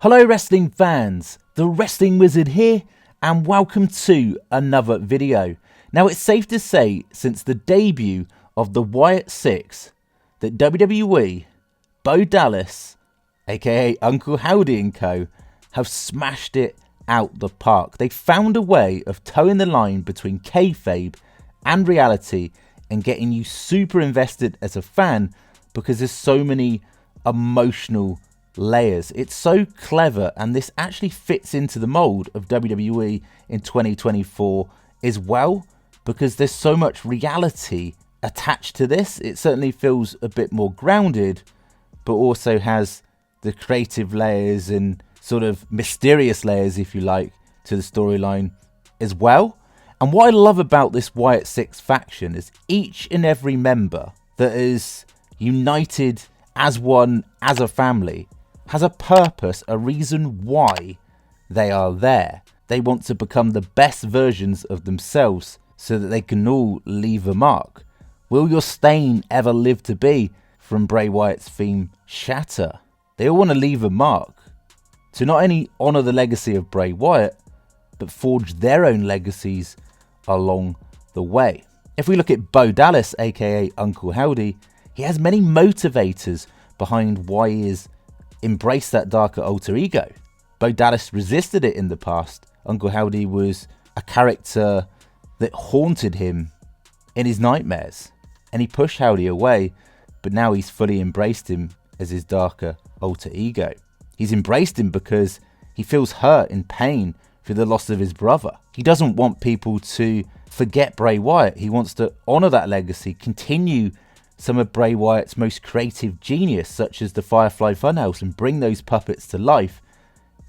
Hello wrestling fans, the Wrestling Wizard here, and welcome to another video. Now it's safe to say, since the debut of the Wyatt Six, that WWE, Bo Dallas, aka Uncle Howdy and Co, have smashed it out the park. They found a way of towing the line between kayfabe and reality and getting you super invested as a fan because there's so many emotional layers. It's so clever, and this actually fits into the mold of WWE in 2024 as well, because there's so much reality attached to this. It certainly feels a bit more grounded, but also has the creative layers and sort of mysterious layers, if you like, to the storyline as well. And what I love about this Wyatt Six faction is each and every member that is united as one, as a family, has a purpose, a reason why they are there. They want to become the best versions of themselves so that they can all leave a mark. Will your stain ever live to be? From Bray Wyatt's theme, Shatter. They all want to leave a mark to not only honour the legacy of Bray Wyatt, but forge their own legacies along the way. If we look at Bo Dallas, aka Uncle Howdy, he has many motivators behind why he is embrace that darker alter ego. Bo Dallas resisted it in the past. Uncle Howdy was a character that haunted him in his nightmares, and he pushed Howdy away, but now he's fully embraced him as his darker alter ego. He's embraced him because he feels hurt and pain for the loss of his brother. He doesn't want people to forget Bray Wyatt. He wants to honour that legacy, continue some of Bray Wyatt's most creative genius, such as the Firefly Funhouse, and bring those puppets to life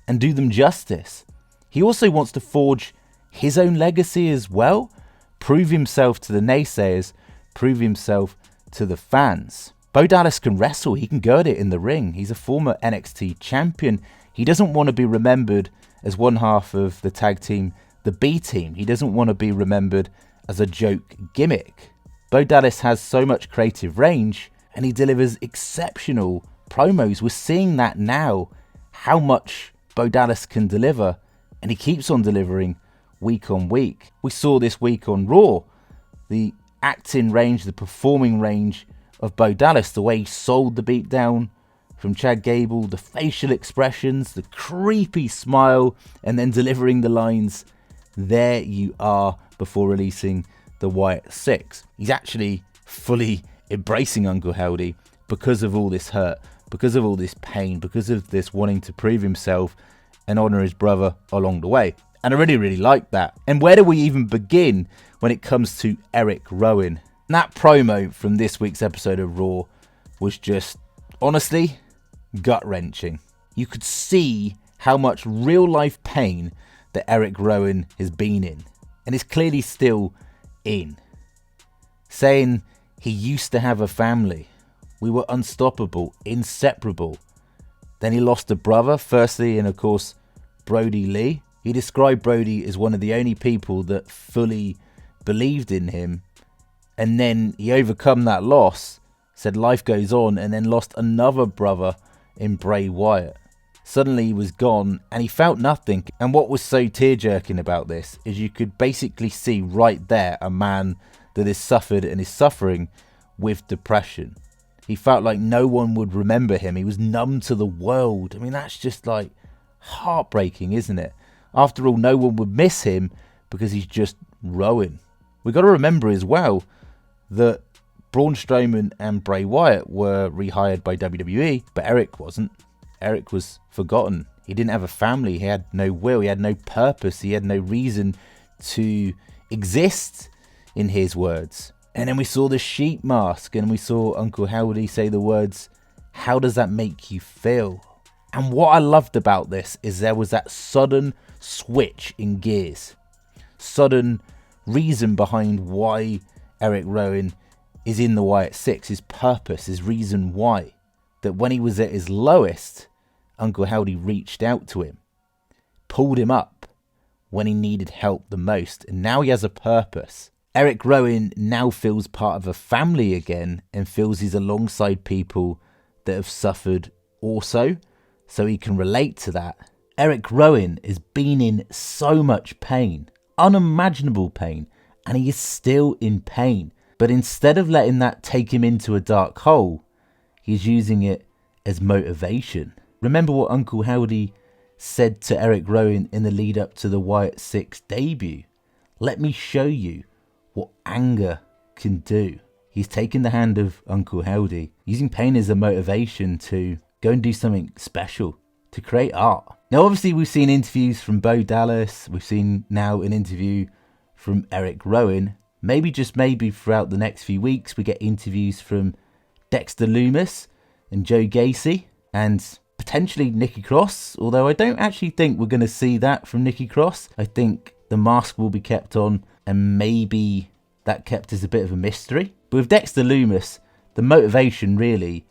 and do them justice. He also wants to forge his own legacy as well, prove himself to the naysayers, prove himself to the fans. Bo Dallas can wrestle, he can go at it in the ring. He's a former NXT champion. He doesn't want to be remembered as one half of the tag team, the B team. He doesn't want to be remembered as a joke gimmick. Bo Dallas has so much creative range, and he delivers exceptional promos. We're seeing that now, how much Bo Dallas can deliver, and he keeps on delivering week on week. We saw this week on Raw, the acting range, the performing range of Bo Dallas, the way he sold the beatdown from Chad Gable, the facial expressions, the creepy smile, and then delivering the lines, "There you are," before releasing the Wyatt Six. He's actually fully embracing Uncle Howdy because of all this hurt, because of all this pain, because of this wanting to prove himself and honour his brother along the way. And I really like that. And where do we even begin when it comes to Erick Rowan? And that promo from this week's episode of Raw was just, honestly, gut-wrenching. You could see how much real-life pain that Erick Rowan has been in, and is clearly still in. Saying he used to have a family. We were unstoppable, inseparable. Then he lost a brother, firstly, and of course, Brody Lee. He described Brody as one of the only people that fully believed in him. And then he overcome that loss, said life goes on, and then lost another brother in Bray Wyatt. Suddenly he was gone, and he felt nothing. And what was so tear-jerking about this is you could basically see right there a man that has suffered and is suffering with depression. He felt like no one would remember him. He was numb to the world. I mean, that's just like heartbreaking, isn't it? After all, no one would miss him because he's just Rowan. We got to remember as well that Braun Strowman and Bray Wyatt were rehired by WWE, but Erick wasn't. Erick was forgotten. He didn't have a family. He had no will. He had no purpose. He had no reason to exist, in his words. And then we saw the sheep mask, and we saw Uncle Howdy say the words, "How does that make you feel?" And what I loved about this is there was that sudden switch in gears. Sudden reason behind why Erick Rowan is in the Wyatt Six, his purpose, his reason why. That when he was at his lowest, Uncle Howdy reached out to him, pulled him up when he needed help the most, and now he has a purpose. Erick Rowan now feels part of a family again, and feels he's alongside people that have suffered also, so he can relate to that. Erick Rowan has been in so much pain, unimaginable pain, and he is still in pain. But instead of letting that take him into a dark hole, he's using it as motivation. Remember what Uncle Howdy said to Erick Rowan in the lead up to the Wyatt debut. Let me show you what anger can do. He's taking the hand of Uncle Howdy, using pain as a motivation to go and do something special, to create art. Now obviously we've seen interviews from Bo Dallas, we've seen now an interview from Erick Rowan. Maybe, just maybe, throughout the next few weeks we get interviews from Dexter Lumis and Joe Gacy and potentially Nikki Cross, although I don't actually think we're going to see that from Nikki Cross. I think the mask will be kept on and maybe that kept as a bit of a mystery. But with Dexter Lumis, the motivation really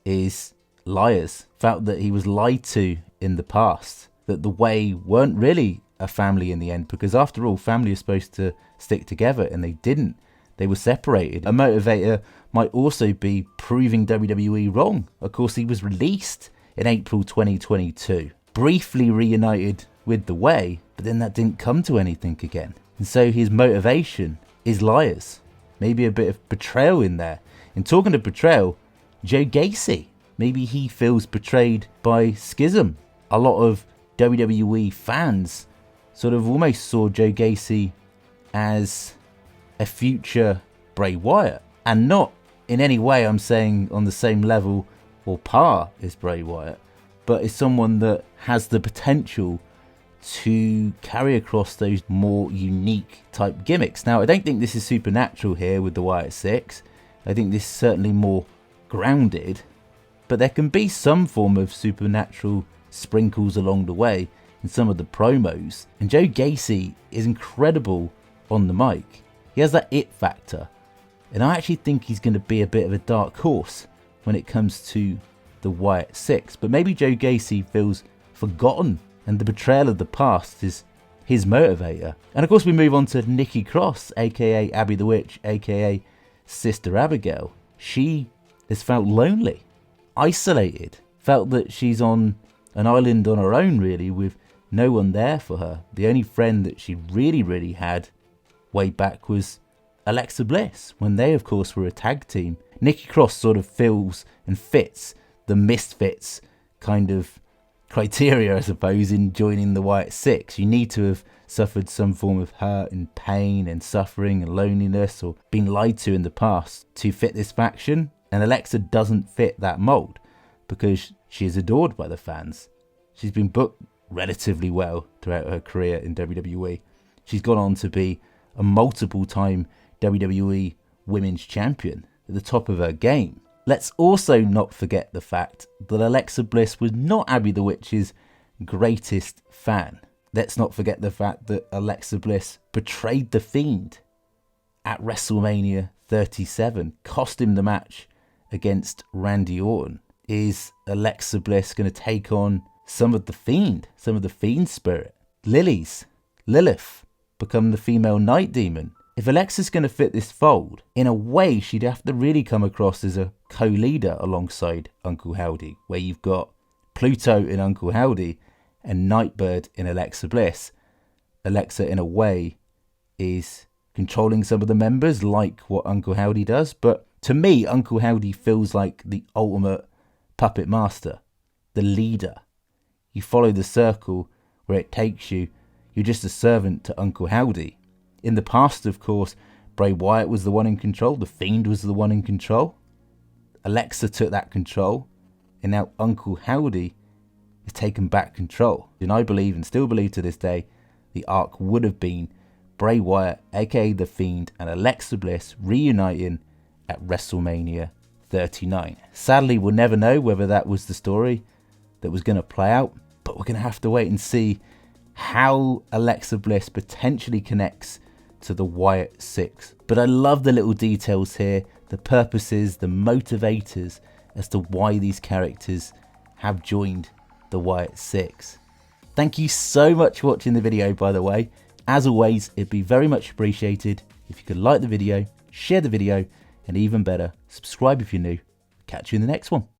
is liars. Felt that he was lied to in the past, that the Way weren't really a family in the end, because after all, family is supposed to stick together and they didn't. They were separated. A motivator might also be proving WWE wrong. Of course, he was released in April 2022, briefly reunited with the Way, but then that didn't come to anything again. And so his motivation is liars. Maybe a bit of betrayal in there. And talking of betrayal, Joe Gacy, maybe he feels betrayed by Schism. A lot of WWE fans sort of almost saw Joe Gacy as a future Bray Wyatt, and not in any way I'm saying on the same level or par as Bray Wyatt, but is someone that has the potential to carry across those more unique type gimmicks. Now I don't think this is supernatural here with the Wyatt Six. I think this is certainly more grounded, but there can be some form of supernatural sprinkles along the way in some of the promos. And Joe Gacy is incredible on the mic. He has that it factor, and I actually think he's going to be a bit of a dark horse when it comes to the Wyatt Six. But maybe Joe Gacy feels forgotten and the betrayal of the past is his motivator. And of course we move on to Nikki Cross, aka Abby the Witch, aka Sister Abigail. She has felt lonely, isolated, felt that she's on an island on her own really, with no one there for her. The only friend that she really had way back was Alexa Bliss, when they of course were a tag team. Nikki Cross sort of fills and fits the misfits kind of criteria, I suppose, in joining the Wyatt Six. You need to have suffered some form of hurt and pain and suffering and loneliness, or been lied to in the past to fit this faction. And Alexa doesn't fit that mold because she is adored by the fans. She's been booked relatively well throughout her career in WWE. She's gone on to be a multiple time WWE Women's Champion at the top of her game. Let's also not forget the fact that Alexa Bliss was not Abby the Witch's greatest fan. Let's not forget the fact that Alexa Bliss betrayed The Fiend at WrestleMania 37, cost him the match against Randy Orton. Is Alexa Bliss going to take on some of the Fiend spirit? Lilith, become the female Night Demon. If Alexa's going to fit this fold, in a way she'd have to really come across as a co-leader alongside Uncle Howdy, where you've got Pluto in Uncle Howdy and Nightbird in Alexa Bliss. Alexa, in a way, is controlling some of the members like what Uncle Howdy does, but to me, Uncle Howdy feels like the ultimate puppet master, the leader. You follow the circle where it takes you. You're just a servant to Uncle Howdy. In the past, of course, Bray Wyatt was the one in control. The Fiend was the one in control. Alexa took that control, and now Uncle Howdy has taken back control. And I believe, and still believe to this day, the arc would have been Bray Wyatt, aka The Fiend, and Alexa Bliss reuniting at WrestleMania 39. Sadly, we'll never know whether that was the story that was going to play out, but we're going to have to wait and see how Alexa Bliss potentially connects to the Wyatt Six. But I love the little details here, the purposes, the motivators as to why these characters have joined the Wyatt Six. Thank you so much for watching the video, by the way. As always, it'd be very much appreciated if you could like the video, share the video, and even better, subscribe if you're new. Catch you in the next one.